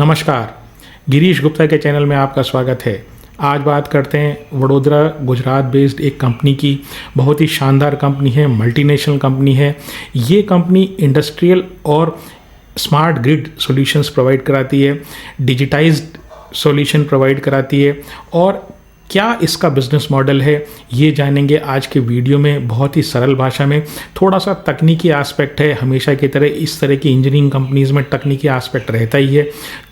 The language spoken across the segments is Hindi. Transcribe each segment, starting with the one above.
नमस्कार, गिरीश गुप्ता के चैनल में आपका स्वागत है। आज बात करते हैं वडोदरा गुजरात बेस्ड एक कंपनी की। बहुत ही शानदार कंपनी है, मल्टीनेशनल कंपनी है। ये कंपनी इंडस्ट्रियल और स्मार्ट ग्रिड सॉल्यूशंस प्रोवाइड कराती है, डिजिटाइज्ड सॉल्यूशन प्रोवाइड कराती है। और क्या इसका बिजनेस मॉडल है ये जानेंगे आज के वीडियो में, बहुत ही सरल भाषा में। थोड़ा सा तकनीकी एस्पेक्ट है, हमेशा की तरह इस तरह की इंजीनियरिंग कंपनीज़ में तकनीकी एस्पेक्ट रहता ही है।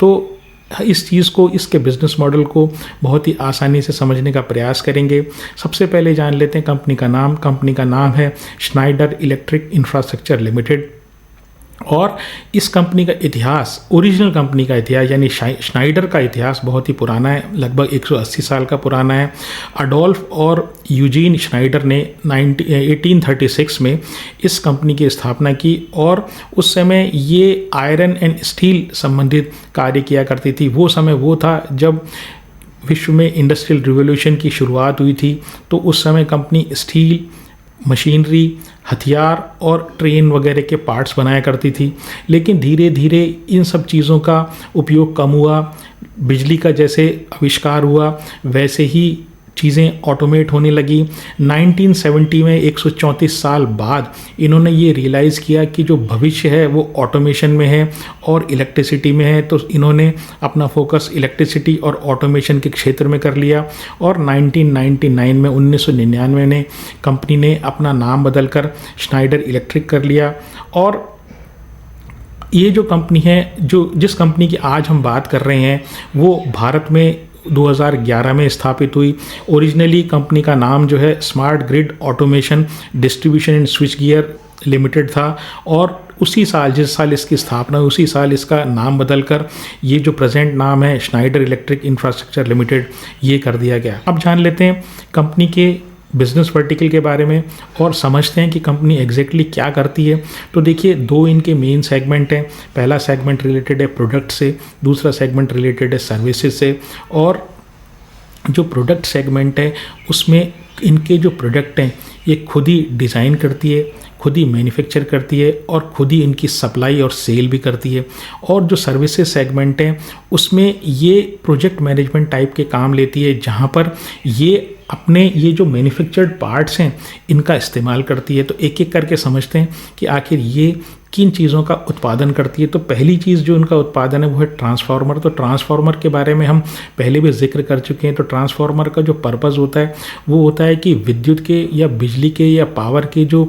तो इस चीज़ को, इसके बिजनेस मॉडल को बहुत ही आसानी से समझने का प्रयास करेंगे। सबसे पहले जान लेते हैं कंपनी का नाम। कंपनी का नाम है स्नाइडर इलेक्ट्रिक इंफ्रास्ट्रक्चर लिमिटेड। और इस कंपनी का इतिहास, ओरिजिनल कंपनी का इतिहास यानी स्नाइडर का इतिहास बहुत ही पुराना है, लगभग 180 साल का पुराना है। अडोल्फ और यूजीन स्नाइडर ने 1836 में इस कंपनी की स्थापना की और उस समय ये आयरन एंड स्टील संबंधित कार्य किया करती थी। वो समय वो था जब विश्व में इंडस्ट्रियल रिवॉल्यूशन की शुरुआत हुई थी। तो उस समय कंपनी स्टील, मशीनरी, हथियार और ट्रेन वगैरह के पार्ट्स बनाया करती थी। लेकिन धीरे धीरे इन सब चीज़ों का उपयोग कम हुआ। बिजली का जैसे आविष्कार हुआ वैसे ही चीज़ें ऑटोमेट होने लगी। 1970 में 134 साल बाद इन्होंने ये रियलाइज़ किया कि जो भविष्य है वो ऑटोमेशन में है और इलेक्ट्रिसिटी में है। तो इन्होंने अपना फोकस इलेक्ट्रिसिटी और ऑटोमेशन के क्षेत्र में कर लिया। और 1999 में 1999 में कंपनी ने अपना नाम बदलकर स्नाइडर इलेक्ट्रिक कर लिया। और ये जो कंपनी है, जिस कंपनी की आज हम बात कर रहे हैं, वो भारत में 2011 में स्थापित हुई। ओरिजिनली कंपनी का नाम जो है smart grid automation distribution and switch gear limited था। और उसी साल, जिस साल इसकी स्थापना, उसी साल इसका नाम बदलकर ये जो प्रेजेंट नाम है स्नाइडर इलेक्ट्रिक इंफ्रास्ट्रक्चर लिमिटेड, ये कर दिया गया। अब जान लेते हैं कंपनी के बिजनेस वर्टिकल के बारे में और समझते हैं कि कंपनी एग्जैक्टली क्या करती है। तो देखिए, दो इनके मेन सेगमेंट हैं। पहला सेगमेंट रिलेटेड है प्रोडक्ट से, दूसरा सेगमेंट रिलेटेड है सर्विसेज से। और जो प्रोडक्ट सेगमेंट है उसमें इनके जो प्रोडक्ट हैं ये खुद ही डिज़ाइन करती है, खुद ही मैन्युफैक्चर करती है और खुद ही इनकी सप्लाई और सेल भी करती है। और जो सर्विसेज सेगमेंट है उसमें ये प्रोजेक्ट मैनेजमेंट टाइप के काम लेती है, जहाँ पर ये अपने ये जो मैन्युफैक्चर्ड पार्ट्स हैं इनका इस्तेमाल करती है। तो एक एक करके समझते हैं कि आखिर ये किन चीज़ों का उत्पादन करती है। तो पहली चीज़ जो इनका उत्पादन है वो है ट्रांसफार्मर। तो ट्रांसफार्मर के बारे में हम पहले भी जिक्र कर चुके हैं। तो ट्रांसफार्मर का जो पर्पज़ होता है वो होता है कि विद्युत के या बिजली के या पावर के जो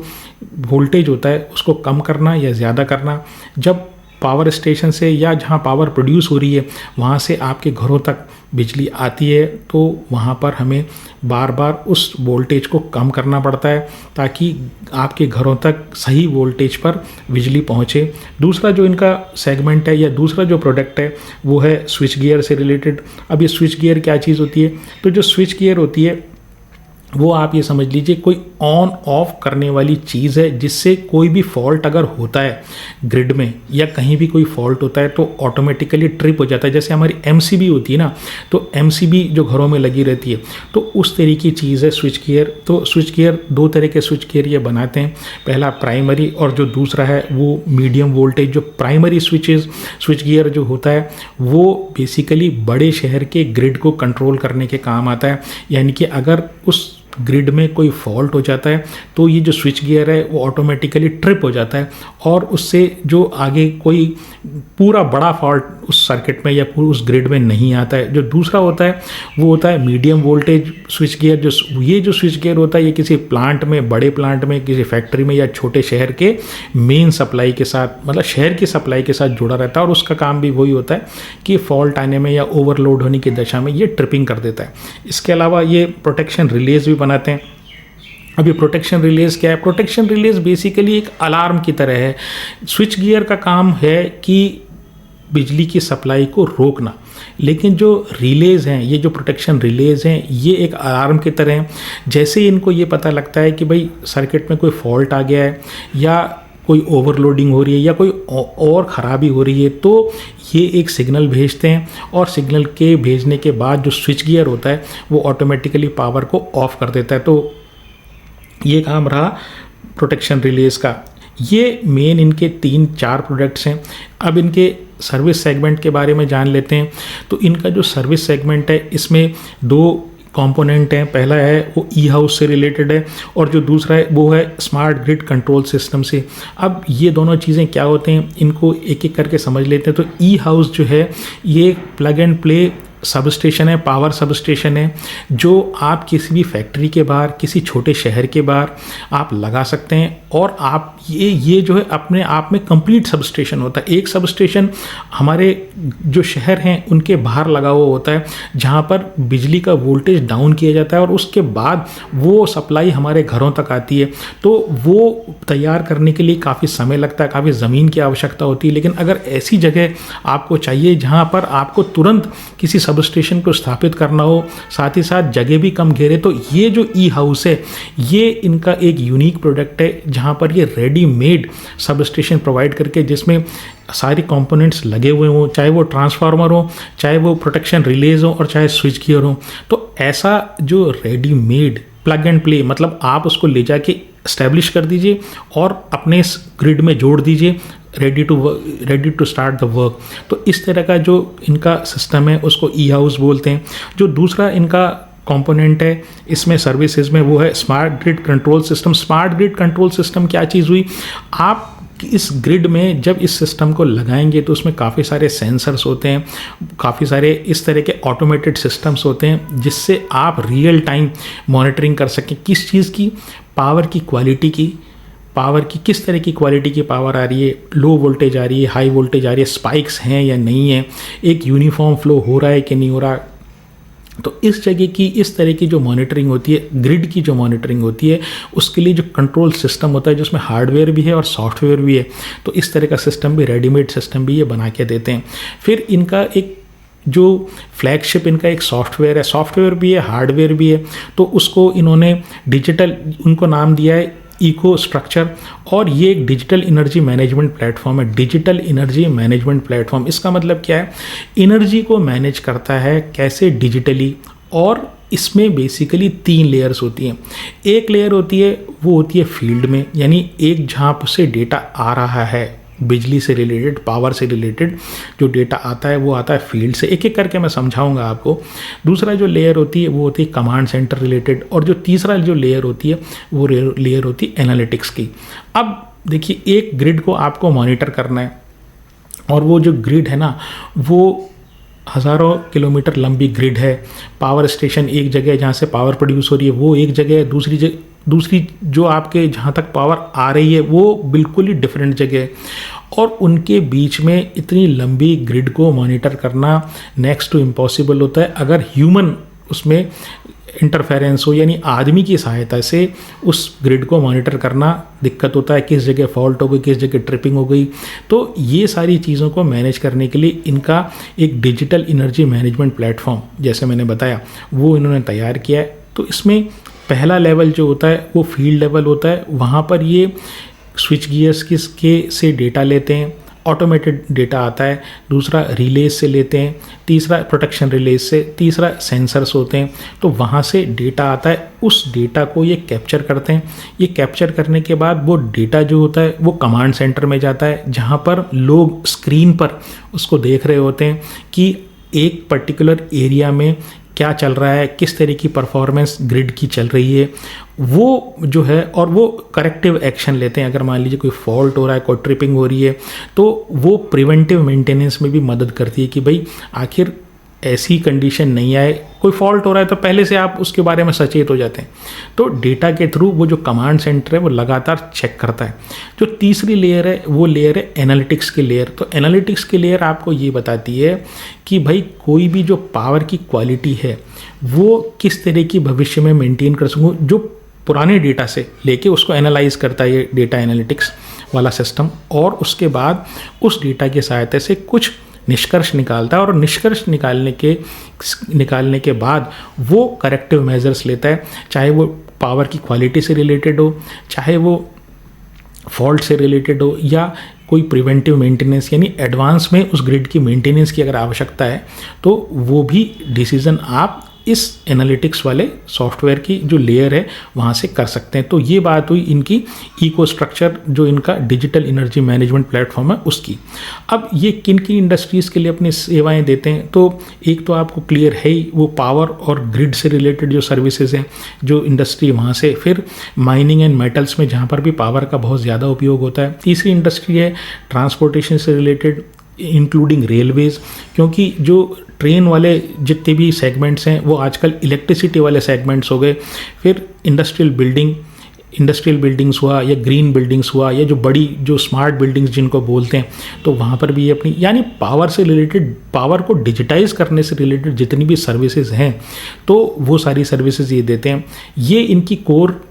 वोल्टेज होता है उसको कम करना या ज़्यादा करना। जब पावर स्टेशन से या जहाँ पावर प्रोड्यूस हो रही है वहाँ से आपके घरों तक बिजली आती है, तो वहाँ पर हमें बार बार उस वोल्टेज को कम करना पड़ता है ताकि आपके घरों तक सही वोल्टेज पर बिजली पहुँचे। दूसरा जो इनका सेगमेंट है या दूसरा जो प्रोडक्ट है वो है स्विच गियर से रिलेटेड। अब ये स्विच गियर क्या चीज़ होती है? तो जो स्विच गियर होती है वो आप ये समझ लीजिए कोई ऑन ऑफ करने वाली चीज़ है, जिससे कोई भी फॉल्ट अगर होता है ग्रिड में या कहीं भी कोई फॉल्ट होता है तो ऑटोमेटिकली ट्रिप हो जाता है। जैसे हमारी एमसीबी होती है ना, तो एमसीबी जो घरों में लगी रहती है, तो उस तरह की चीज़ है स्विच गियर। तो स्विच गियर, दो तरह के स्विच गियर ये बनाते हैं। पहला प्राइमरी और जो दूसरा है वो मीडियम वोल्टेज। जो प्राइमरी स्विच गियर जो होता है वो बेसिकली बड़े शहर के ग्रिड को कंट्रोल करने के काम आता है। यानी कि अगर उस ग्रिड में कोई फॉल्ट हो जाता है तो ये जो स्विच गियर है वो ऑटोमेटिकली ट्रिप हो जाता है और उससे जो आगे कोई पूरा बड़ा फॉल्ट उस सर्किट में या उस ग्रिड में नहीं आता है। जो दूसरा होता है वो होता है मीडियम वोल्टेज स्विच गियर। ये जो स्विच गियर होता है ये किसी प्लांट में, बड़े प्लांट में, किसी फैक्ट्री में या छोटे शहर के मेन सप्लाई के साथ, मतलब शहर की सप्लाई के साथ जुड़ा रहता है। और उसका काम भी वही होता है कि फॉल्ट आने में या ओवरलोड होने की दशा में ये ट्रिपिंग कर देता है। इसके अलावा ये प्रोटेक्शन रिलेज भी बनाते हैं। अब ये प्रोटेक्शन रिलेज क्या है? प्रोटेक्शन रिलेज बेसिकली एक अलार्म की तरह है। स्विच गियर का काम है कि बिजली की सप्लाई को रोकना, लेकिन जो रिलेज हैं, ये जो प्रोटेक्शन रिलेज हैं, ये एक अलार्म की तरह हैं। जैसे इनको ये पता लगता है कि भाई सर्किट में कोई फॉल्ट आ गया है या कोई ओवरलोडिंग हो रही है या कोई और ख़राबी हो रही है, तो ये एक सिग्नल भेजते हैं और सिग्नल के भेजने के बाद जो स्विच गियर होता है वो ऑटोमेटिकली पावर को ऑफ कर देता है। तो ये काम रहा प्रोटेक्शन रिलेज का। ये मेन इनके 3-4 प्रोडक्ट्स हैं। अब इनके सर्विस सेगमेंट के बारे में जान लेते हैं। तो इनका जो सर्विस सेगमेंट है इसमें दो कंपोनेंट हैं। पहला है वो ई हाउस से रिलेटेड है और जो दूसरा है वो है स्मार्ट ग्रिड कंट्रोल सिस्टम से। अब ये दोनों चीज़ें क्या होते हैं इनको एक एक करके समझ लेते हैं। तो ई हाउस जो है ये plug and play sub station है, पावर सब स्टेशन है, जो आप किसी भी फैक्ट्री के बाहर, किसी छोटे शहर के बाहर आप लगा सकते हैं। और आप ये जो है अपने आप में कंप्लीट सब स्टेशन होता है। एक सब स्टेशन हमारे जो शहर हैं उनके बाहर लगा हुआ होता है, जहाँ पर बिजली का वोल्टेज डाउन किया जाता है और उसके बाद वो सप्लाई हमारे घरों तक आती है। तो वो तैयार करने के लिए काफ़ी समय लगता है, काफ़ी ज़मीन की आवश्यकता होती है। लेकिन अगर ऐसी जगह आपको चाहिए जहाँ पर आपको तुरंत किसी सब स्टेशन को स्थापित करना हो, साथ ही साथ जगह भी कम घेरे, तो ये जो ई हाउस है ये इनका एक यूनिक प्रोडक्ट है, जहाँ पर ये रेडीमेड सब स्टेशन प्रोवाइड करके जिसमें सारी कंपोनेंट्स लगे हुए हों, चाहे वो ट्रांसफार्मर हो, चाहे वो प्रोटेक्शन रिलेज हो और चाहे स्विच गियर हो। तो ऐसा जो रेडीमेड प्लग एंड प्ले, मतलब आप उसको ले जाके इस्टेब्लिश कर दीजिए और अपने ग्रिड में जोड़ दीजिए, ready to start the work. तो इस तरह का जो इनका सिस्टम है उसको ई हाउस बोलते हैं। जो दूसरा इनका कंपोनेंट है इसमें सर्विसेज में वो है smart grid control system. Smart grid control system क्या चीज़ हुई, आप इस ग्रिड में जब इस सिस्टम को लगाएंगे तो उसमें काफ़ी सारे सेंसर्स होते हैं, काफ़ी सारे इस तरह के ऑटोमेटेड सिस्टम्स होते हैं जिससे आप रियल टाइम मॉनिटरिंग कर सकें किस चीज़ की, पावर की क्वालिटी की, पावर की किस तरह की क्वालिटी की पावर आ रही है, लो वोल्टेज आ रही है, हाई वोल्टेज आ रही है, स्पाइक्स हैं या नहीं है, एक यूनिफॉर्म फ्लो हो रहा है कि नहीं हो रहा। तो इस जगह की इस तरह की जो मॉनिटरिंग होती है, ग्रिड की जो मॉनिटरिंग होती है, उसके लिए जो कंट्रोल सिस्टम होता है जिसमें हार्डवेयर भी है और सॉफ्टवेयर भी है, तो इस तरह का सिस्टम भी, रेडीमेड सिस्टम भी ये बना के देते हैं। फिर इनका एक जो फ्लैगशिप इनका एक सॉफ्टवेयर है, सॉफ्टवेयर भी है, हार्डवेयर भी है, तो उसको इन्होंने डिजिटल, उनको नाम दिया है इको स्ट्रक्चर, और ये एक डिजिटल एनर्जी मैनेजमेंट प्लेटफॉर्म है। डिजिटल एनर्जी मैनेजमेंट प्लेटफॉर्म, इसका मतलब क्या है, एनर्जी को मैनेज करता है कैसे डिजिटली, और इसमें बेसिकली 3 लेयर्स होती हैं। एक लेयर होती है वो होती है फील्ड में, यानी एक जहाँ से डेटा आ रहा है, बिजली से रिलेटेड, पावर से रिलेटेड जो डेटा आता है वो आता है फील्ड से। एक एक करके मैं समझाऊंगा आपको। दूसरा जो लेयर होती है वो होती है कमांड सेंटर रिलेटेड, और जो तीसरा जो लेयर होती है वो लेयर होती है एनालिटिक्स की। अब देखिए, एक ग्रिड को आपको मॉनिटर करना है, और वो जो ग्रिड है ना वो हज़ारों किलोमीटर लंबी ग्रिड है। पावर स्टेशन एक जगह जहाँ से पावर प्रोड्यूस हो रही है वो एक जगह है, दूसरी जो आपके जहाँ तक पावर आ रही है वो बिल्कुल ही डिफरेंट जगह है, और उनके बीच में इतनी लंबी ग्रिड को मॉनिटर करना नेक्स्ट टू इम्पॉसिबल होता है अगर ह्यूमन उसमें इंटरफेरेंस हो, यानी आदमी की सहायता से उस ग्रिड को मॉनिटर करना दिक्कत होता है, किस जगह फॉल्ट हो गई, किस जगह ट्रिपिंग हो गई। तो ये सारी चीज़ों को मैनेज करने के लिए इनका एक डिजिटल एनर्जी मैनेजमेंट प्लेटफॉर्म, जैसे मैंने बताया, वो इन्होंने तैयार किया है। तो इसमें पहला लेवल जो होता है वो फील्ड लेवल होता है, वहाँ पर ये स्विच गियर्स के से डेटा लेते हैं, ऑटोमेटेड डेटा आता है, दूसरा रिलेज से लेते हैं, तीसरा प्रोटेक्शन रिलेज से, तीसरा सेंसर्स होते हैं, तो वहाँ से डेटा आता है। उस डेटा को ये कैप्चर करते हैं। ये कैप्चर करने के बाद वो डेटा जो होता है वो कमांड सेंटर में जाता है, जहाँ पर लोग स्क्रीन पर उसको देख रहे होते हैं कि एक पर्टिकुलर एरिया में क्या चल रहा है, किस तरह की परफॉर्मेंस ग्रिड की चल रही है, वो जो है, और वो करेक्टिव एक्शन लेते हैं। अगर मान लीजिए कोई फॉल्ट हो रहा है, कोई ट्रिपिंग हो रही है, तो वो प्रिवेंटिव मेंटेनेंस में भी मदद करती है कि भाई आखिर ऐसी कंडीशन नहीं आए, कोई फॉल्ट हो रहा है तो पहले से आप उसके बारे में सचेत हो जाते हैं। तो डेटा के थ्रू वो जो कमांड सेंटर है वो लगातार चेक करता है। जो तीसरी लेयर है वो लेयर है एनालिटिक्स की लेयर। तो एनालिटिक्स की लेयर आपको ये बताती है कि भाई कोई भी जो पावर की क्वालिटी है वो किस तरह की भविष्य में मेंटेन कर सकूँ, जो पुराने डेटा से लेके उसको एनालाइज करता है ये डेटा एनालिटिक्स वाला सिस्टम, और उसके बाद उस डेटा की सहायता से कुछ निष्कर्ष निकालता है, और निष्कर्ष निकालने के बाद वो करेक्टिव मेजर्स लेता है, चाहे वो पावर की क्वालिटी से रिलेटेड हो, चाहे वो फॉल्ट से रिलेटेड हो, या कोई प्रिवेंटिव मेंटेनेंस, यानी एडवांस में उस ग्रिड की मेंटेनेंस की अगर आवश्यकता है तो वो भी डिसीजन आप इस एनालिटिक्स वाले सॉफ्टवेयर की जो लेयर है वहाँ से कर सकते हैं। तो ये बात हुई इनकी इको स्ट्रक्चर, जो इनका डिजिटल एनर्जी मैनेजमेंट प्लेटफॉर्म है उसकी। अब ये किन किन इंडस्ट्रीज़ के लिए अपनी सेवाएं देते हैं, तो एक तो आपको क्लियर है ही, वो पावर और ग्रिड से रिलेटेड जो सर्विसेज हैं, जो इंडस्ट्री वहाँ से, फिर माइनिंग एंड मेटल्स में जहाँ पर भी पावर का बहुत ज़्यादा उपयोग होता है। तीसरी इंडस्ट्री है ट्रांसपोर्टेशन से रिलेटेड, इंक्लूडिंग रेलवेज़, क्योंकि जो ट्रेन वाले जितने भी सेगमेंट्स हैं वो आजकल इलेक्ट्रिसिटी वाले सेगमेंट्स हो गए। फिर इंडस्ट्रियल बिल्डिंग्स हुआ या ग्रीन बिल्डिंग्स हुआ, या जो बड़ी जो स्मार्ट बिल्डिंग्स जिनको बोलते हैं, तो वहाँ पर भी ये अपनी, यानी पावर से रिलेटेड, पावर को डिजिटाइज करने से रिलेटेड जितनी भी सर्विसेज हैं तो वो सारी सर्विसेज ये देते हैं। ये इनकी कोर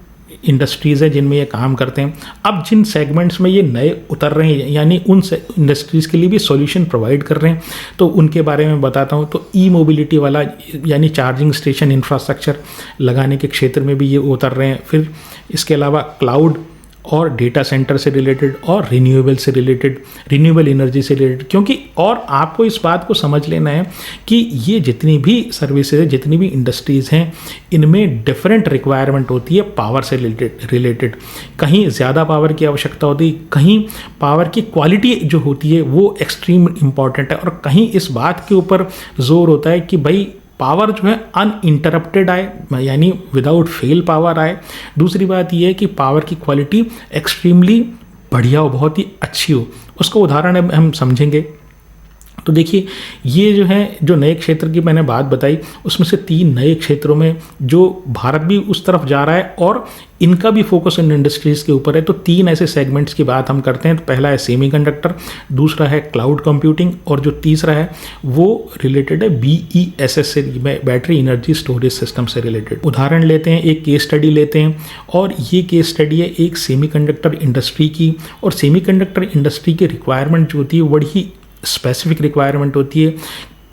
इंडस्ट्रीज़ है जिनमें ये काम करते हैं। अब जिन सेगमेंट्स में ये नए उतर रहे हैं, यानी उन इंडस्ट्रीज़ के लिए भी सॉल्यूशन प्रोवाइड कर रहे हैं, तो उनके बारे में बताता हूँ। तो ई मोबिलिटी वाला, यानी चार्जिंग स्टेशन इंफ्रास्ट्रक्चर लगाने के क्षेत्र में भी ये उतर रहे हैं। फिर इसके अलावा क्लाउड और डेटा सेंटर से रिलेटेड और रिन्यूएबल एनर्जी से रिलेटेड, क्योंकि और आपको इस बात को समझ लेना है कि ये जितनी भी सर्विसेज है, जितनी भी इंडस्ट्रीज़ हैं, इनमें डिफरेंट रिक्वायरमेंट होती है पावर से रिलेटेड। कहीं ज़्यादा पावर की आवश्यकता होती है, कहीं पावर की क्वालिटी जो होती है वो एक्सट्रीम इम्पॉर्टेंट है, और कहीं इस बात के ऊपर जोर होता है कि भाई पावर जो है अनइंटरप्टेड आए, यानी विदाउट फेल पावर आए। दूसरी बात यह है कि पावर की क्वालिटी एक्सट्रीमली बढ़िया हो, बहुत ही अच्छी हो। उसका उदाहरण हम समझेंगे। तो देखिए, ये जो है, जो नए क्षेत्र की मैंने बात बताई, उसमें से 3 नए क्षेत्रों में जो भारत भी उस तरफ जा रहा है और इनका भी फोकस इन इंडस्ट्रीज़ के ऊपर है। तो 3 ऐसे सेगमेंट्स की बात हम करते हैं। तो पहला है सेमीकंडक्टर, दूसरा है क्लाउड कंप्यूटिंग, और जो तीसरा है वो रिलेटेड है BESS से, बैटरी एनर्जी स्टोरेज सिस्टम से रिलेटेड। उदाहरण लेते हैं, एक केस स्टडी लेते हैं, और ये केस स्टडी है एक सेमीकंडक्टर इंडस्ट्री की। और सेमीकंडक्टर इंडस्ट्री की रिक्वायरमेंट जो होती है बड़ी ही स्पेसिफिक रिक्वायरमेंट होती है।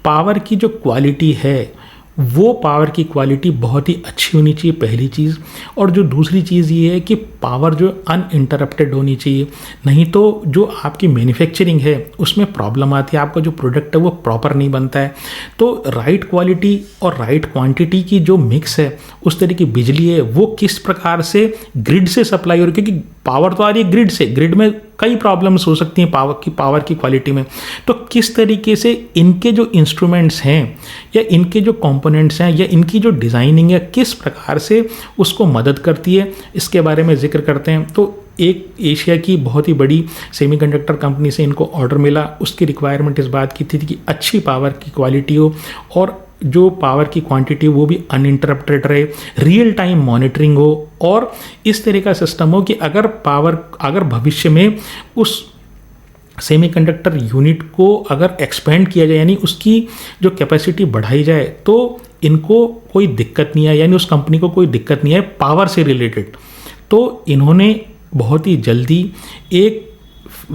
पावर की जो क्वालिटी है वो पावर की क्वालिटी बहुत ही अच्छी होनी चाहिए, पहली चीज़। और जो दूसरी चीज़ ये है कि पावर जो अनइंटरप्टेड होनी चाहिए, नहीं तो जो आपकी मैन्युफैक्चरिंग है उसमें प्रॉब्लम आती है, आपका जो प्रोडक्ट है वो प्रॉपर नहीं बनता है। तो राइट क्वालिटी और राइट क्वांटिटी की जो मिक्स है, उस तरह की बिजली है वो किस प्रकार से ग्रिड से सप्लाई हो रही है, क्योंकि पावर तो आ रही है ग्रिड से, ग्रिड में कई प्रॉब्लम्स हो सकती हैं पावर की क्वालिटी में। तो किस तरीके से इनके जो इंस्ट्रूमेंट्स हैं या इनके जो कंपोनेंट्स हैं या इनकी जो डिज़ाइनिंग है किस प्रकार से उसको मदद करती है, इसके बारे में जिक्र करते हैं। तो एक एशिया की बहुत ही बड़ी सेमीकंडक्टर कंपनी से इनको ऑर्डर मिला। उसकी रिक्वायरमेंट इस बात की थी कि अच्छी पावर की क्वालिटी हो और जो पावर की क्वांटिटी वो भी अनइंटरप्टेड रहे, रियल टाइम मॉनिटरिंग हो, और इस तरह का सिस्टम हो कि अगर भविष्य में उस सेमीकंडक्टर यूनिट को अगर एक्सपेंड किया जाए, यानी उसकी जो कैपेसिटी बढ़ाई जाए, तो इनको कोई दिक्कत नहीं है, यानी उस कंपनी को कोई दिक्कत नहीं है पावर से रिलेटेड। तो इन्होंने बहुत ही जल्दी एक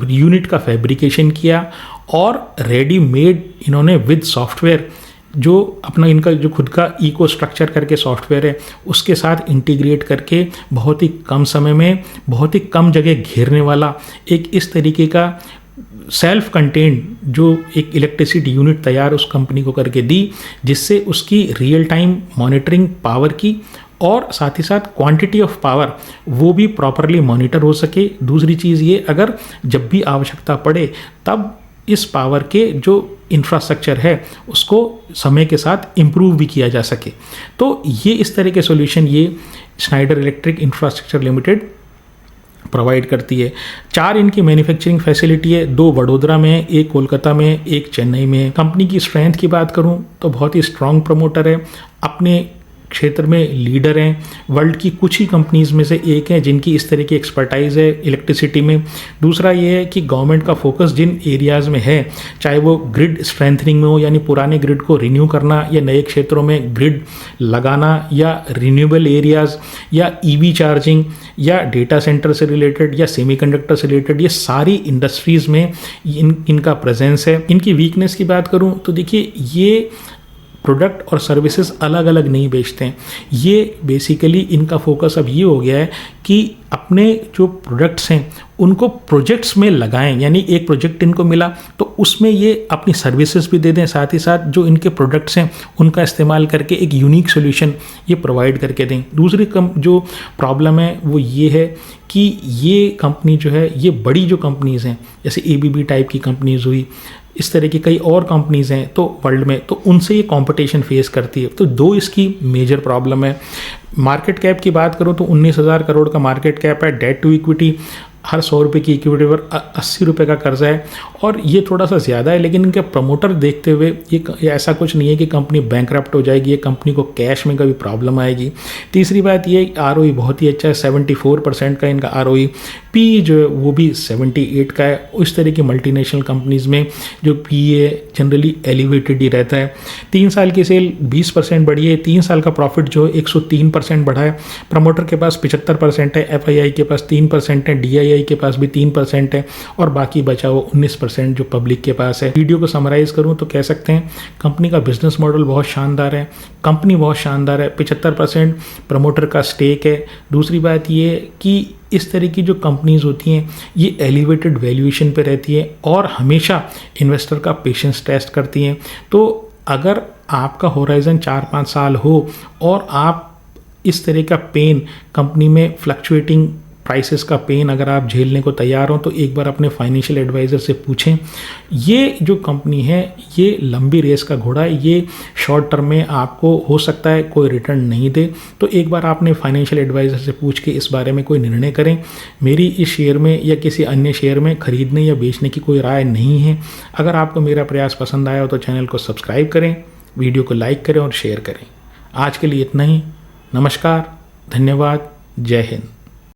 यूनिट का फैब्रिकेशन किया और रेडीमेड इन्होंने विद सॉफ्टवेयर, जो अपना इनका जो खुद का इको स्ट्रक्चर करके सॉफ्टवेयर है उसके साथ इंटीग्रेट करके बहुत ही कम समय में बहुत ही कम जगह घेरने वाला एक इस तरीके का सेल्फ कंटेंड जो एक इलेक्ट्रिसिटी यूनिट तैयार उस कंपनी को करके दी, जिससे उसकी रियल टाइम मॉनिटरिंग पावर की और साथ ही साथ क्वांटिटी ऑफ पावर वो भी प्रॉपरली मॉनिटर हो सके। दूसरी चीज़ ये, अगर जब भी आवश्यकता पड़े तब इस पावर के जो इंफ्रास्ट्रक्चर है उसको समय के साथ इम्प्रूव भी किया जा सके। तो ये इस तरह के सॉल्यूशन ये Snyder electric infrastructure limited provide करती है। 4 इनकी मैन्युफैक्चरिंग फैसिलिटी है, 2 वडोदरा में, 1 कोलकाता में, 1 चेन्नई में। कंपनी की स्ट्रेंथ की बात करूं तो बहुत ही स्ट्रॉन्ग प्रमोटर है, अपने क्षेत्र में लीडर हैं, वर्ल्ड की कुछ ही कंपनीज़ में से एक है जिनकी इस तरह की एक्सपर्टाइज है इलेक्ट्रिसिटी में। दूसरा ये है कि गवर्नमेंट का फोकस जिन एरियाज़ में है, चाहे वो ग्रिड स्ट्रेंथनिंग में हो, यानी पुराने ग्रिड को रिन्यू करना, या नए क्षेत्रों में ग्रिड लगाना, या रिन्यूएबल एरियाज़, या ईवी चार्जिंग, या डेटा सेंटर से रिलेटेड, या सेमीकंडक्टर से रिलेटेड, ये सारी इंडस्ट्रीज़ में इनका प्रेजेंस है। इनकी वीकनेस की बात करूँ तो देखिए, ये प्रोडक्ट और सर्विसेज अलग अलग नहीं बेचते हैं। ये बेसिकली इनका फोकस अब ये हो गया है कि अपने जो प्रोडक्ट्स हैं उनको प्रोजेक्ट्स में लगाएं, यानी एक प्रोजेक्ट इनको मिला तो उसमें ये अपनी सर्विसेज भी दे दें, साथ ही साथ जो इनके प्रोडक्ट्स हैं उनका इस्तेमाल करके एक यूनिक सॉल्यूशन ये प्रोवाइड करके दें। दूसरी जो प्रॉब्लम है वो ये है कि ये कंपनी जो है, ये बड़ी जो कंपनीज़ हैं जैसे ABB टाइप की कंपनीज़ हुई, इस तरह की कई और कंपनीज़ हैं तो वर्ल्ड में, तो उनसे ये कंपटीशन फेस करती है। तो दो इसकी मेजर प्रॉब्लम है। मार्केट कैप की बात करूँ तो 19,000 करोड़ का मार्केट कैप है। डेट टू इक्विटी हर 100 रुपये की इक्विटी पर 80 रुपये का कर्जा है, और ये थोड़ा सा ज़्यादा है, लेकिन इनके प्रमोटर देखते हुए ये ऐसा कुछ नहीं है कि कंपनी बैंकरप्ट हो जाएगी, ये कंपनी को कैश में कभी प्रॉब्लम आएगी। तीसरी बात ये ROE बहुत ही अच्छा है, 74% का इनका ROE। PE जो है वो भी 78 का है। इस तरह की मल्टीनेशनल कंपनीज़ में जो PE जनरली एलिवेटेड ही रहता है। 3 साल की सेल 20% बढ़ी है, 3 साल का प्रॉफिट जो है 103% बढ़ा है। प्रमोटर के पास 75% है, FII के पास 3% है, DII के पास भी 3% है, और बाकी बचा हुआ 19% जो पब्लिक के पास है। वीडियो को समराइज़ करूं तो कह सकते हैं कंपनी का बिजनेस मॉडल बहुत शानदार है, कंपनी बहुत शानदार है। 75% प्रमोटर का स्टेक है। दूसरी बात ये कि इस तरह की जो कंपनीज होती हैं ये एलिवेटेड वैल्यूएशन पे रहती है और हमेशा इन्वेस्टर का पेशेंस टेस्ट करती हैं। तो अगर आपका होराइजन 4-5 साल हो और आप इस तरह का पेन, कंपनी में फ्लक्चुएटिंग प्राइसेस का पेन अगर आप झेलने को तैयार हो, तो एक बार अपने फाइनेंशियल एडवाइज़र से पूछें। ये जो कंपनी है ये लंबी रेस का घोड़ा है, ये शॉर्ट टर्म में आपको हो सकता है कोई रिटर्न नहीं दे, तो एक बार आपने फाइनेंशियल एडवाइज़र से पूछ के इस बारे में कोई निर्णय करें। मेरी इस शेयर में या किसी अन्य शेयर में खरीदने या बेचने की कोई राय नहीं है। अगर आपको मेरा प्रयास पसंद आया हो तो चैनल को सब्सक्राइब करें, वीडियो को लाइक करें और शेयर करें। आज के लिए इतना ही। नमस्कार, धन्यवाद, जय हिंद।